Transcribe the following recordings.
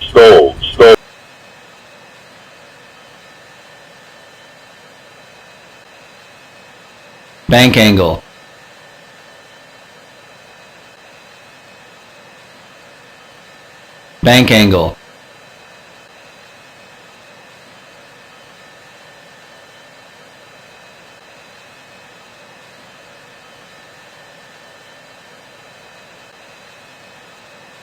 stole, stole, bank angle, bank angle,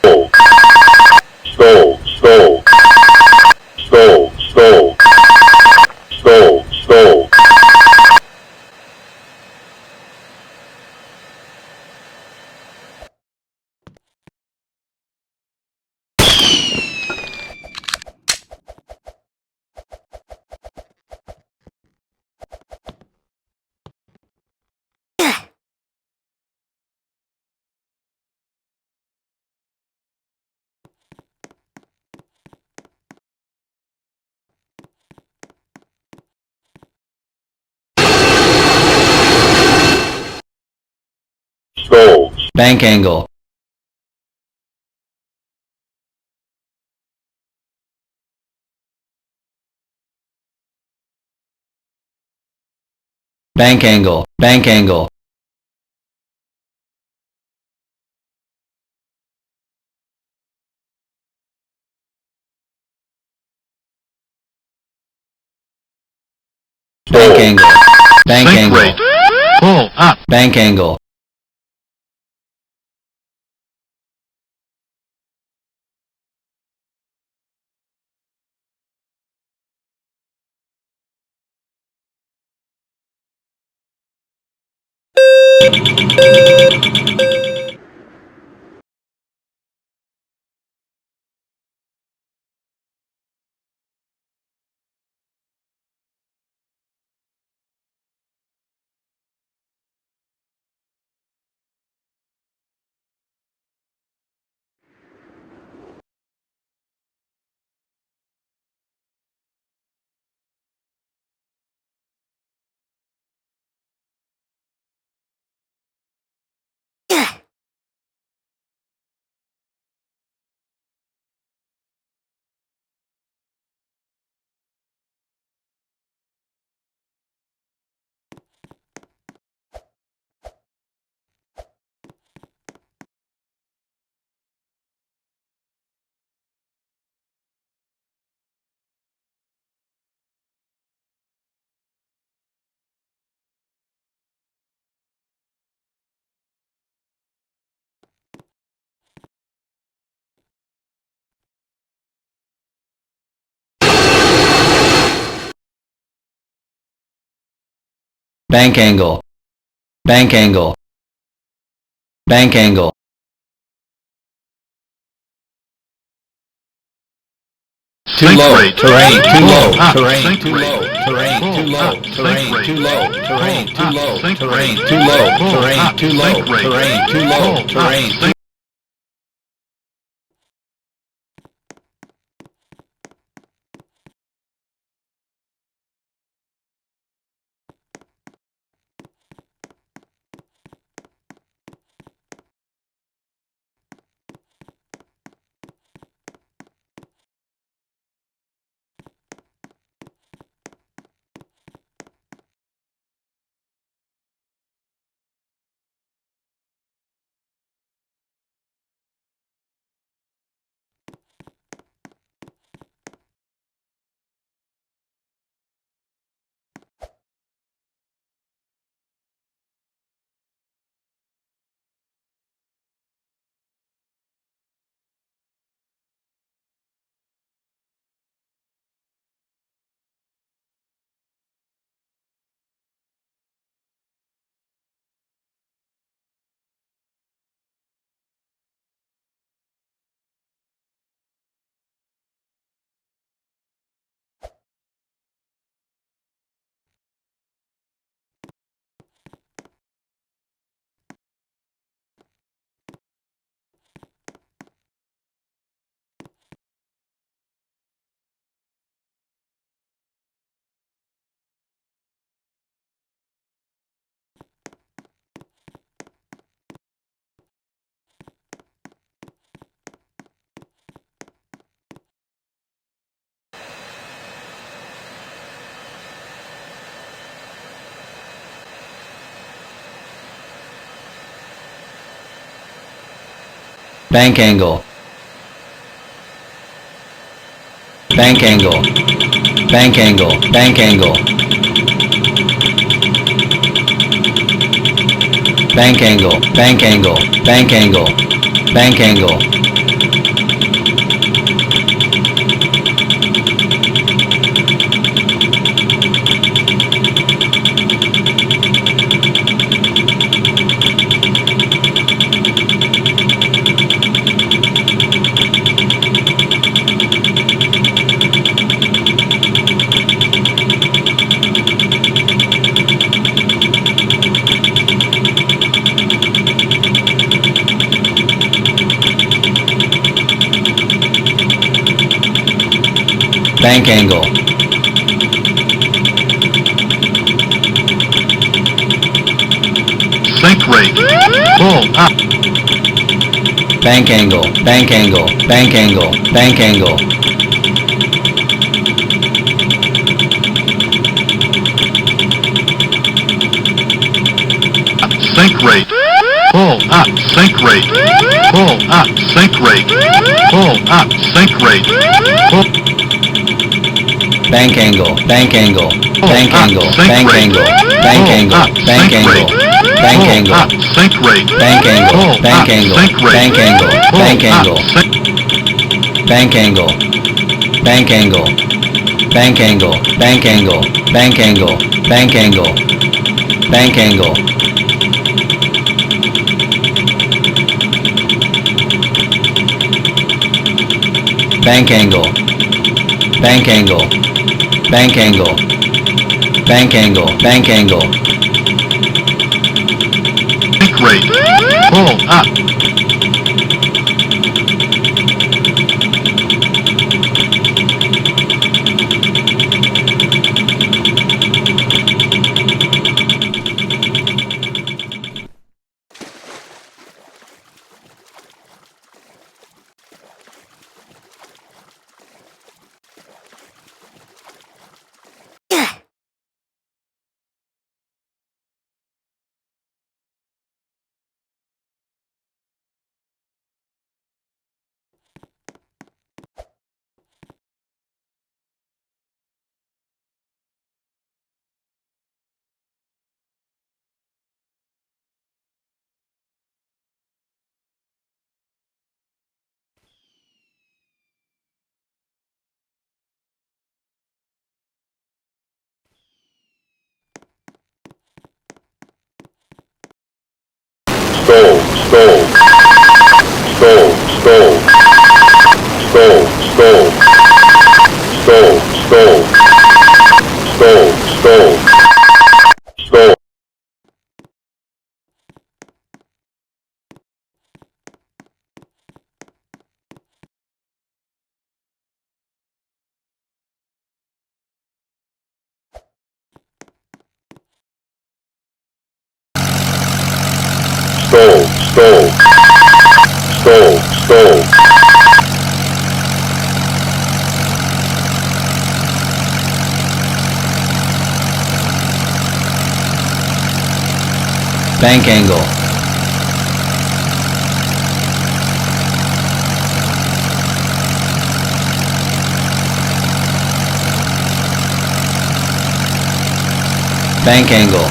stole, stole, stole, stole, stole, stole, stole, bank angle, bank angle, bank angle, bank angle, bank sink angle, rate, pull up, bank angle, bank angle, bank angle, bank angle, too sink low, rate, terrain, too pull low, up, terrain, sink too rate, low, terrain, pull too low, up, terrain, sink too rate, low, terrain, pull too up, low, sink terrain, rate, too low, pull terrain, up, too low, sink rate, terrain, too low, pull up, terrain, too sink bank angle, bank angle, bank angle, bank angle, bank angle, bank angle, bank angle, bank angle, bank angle, Sink rate. Pull up. bank angle, bank angle, bank angle, bank angle, Sink rate. Pull up. Sink rate. Pull up. Sink rate. Pull up. Sink rate. Pull bank angle, bank angle, bank up. angle, Sink bank rate. angle, bank Pull angle, up. bank Sink angle, rate. bank Pull angle, up. Sink rate. bank angle, Pull bank up. angle, Sink rate. bank angle, Pull bank up. angle, Sink- bank angle, bank angle, bank angle, bank angle, bank angle, bank angle, bank angle, bank angle, bank angle, bank angle, bank angle, bank angle, Sink rate. Pull up. Stall, stall, stall, stall, stall, stall, stall, stall, stall, stall, stall. Stall, stall, stall, stall. bank angle, bank angle,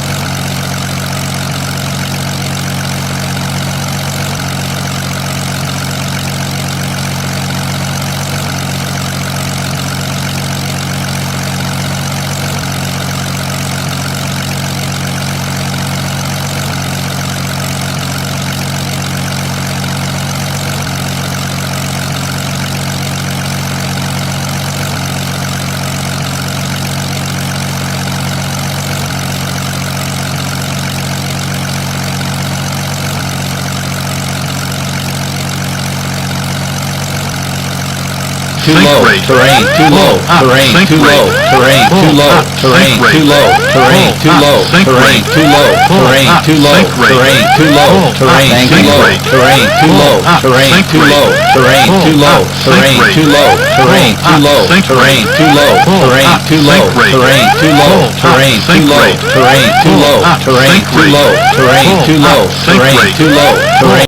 too Sink low, rate. terrain, too low, Pull up. terrain, Sink too low, rate. terrain, Pull too low, up. terrain, Sink rate. too low, terrain, Pull too up. low, Sink terrain, rate. too low, Pull terrain, up. too low, Sink rate. terrain, too low, Pull up. terrain, Sink too low, rate. terrain, too Pull low, up. terrain, Sink too rate. low, terrain, Pull too low, up. terrain, Sink too rate. low, terrain, Pull too up. low, Sink terrain, rate. too low, Pull terrain, up. too low, Sink rate. terrain, too low, Pull up. terrain, too Sink low, rate. terrain, too Pull low, up. terrain, Sink too rate. low, terrain, Pull too up. low, Sink terrain, rate. too low, terrain.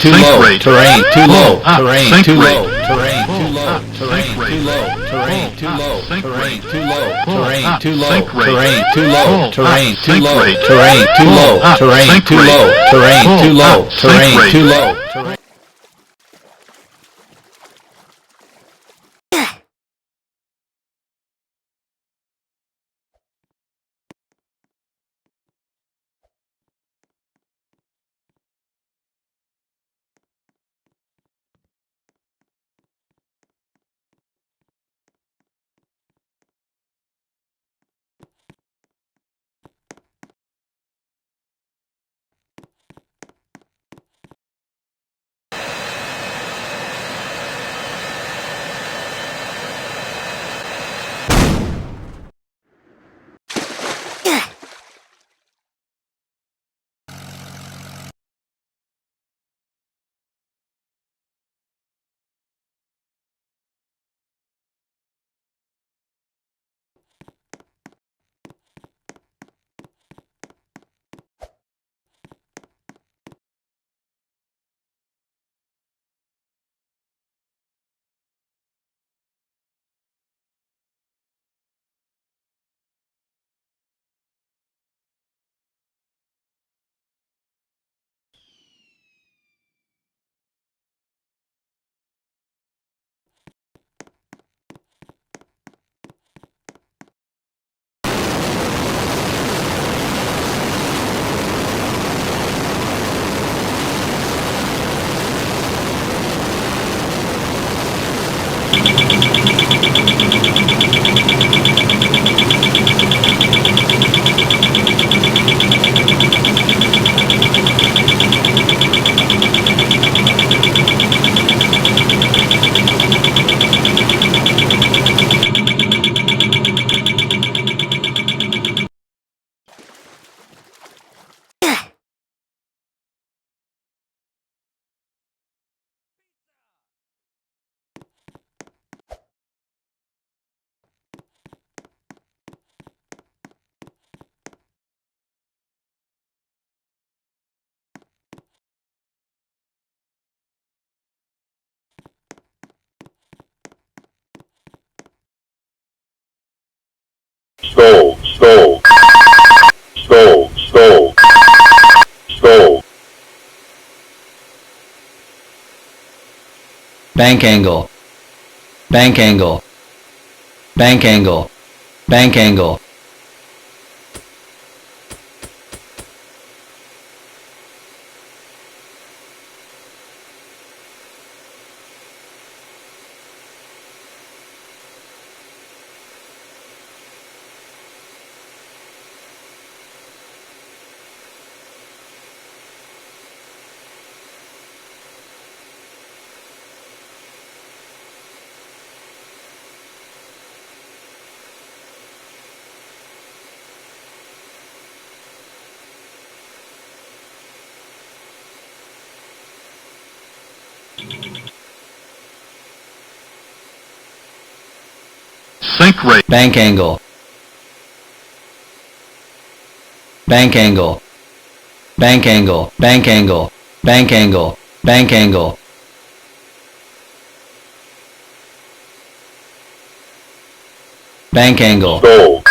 too sink low, rate. terrain, too low, Pull up, terrain, sink too rate. low, terrain, too Pull low, up, terrain, sink too rate. low, terrain, Pull too up, low, sink terrain, rate. too low, Pull terrain, up, too low, sink rate. terrain, too low, Pull terrain, up, too sink low, rate. terrain, too Pull low, up, terrain, sink too rate. low, terrain, Pull too low, up, sink terrain, rate. too low, terrain. Stole, stole, stole, stole, stole, Bank angle, bank angle, bank angle, bank angle. Sink rate. Bank angle, bank angle, bank angle, bank angle, bank angle, bank angle. Bank angle, stole,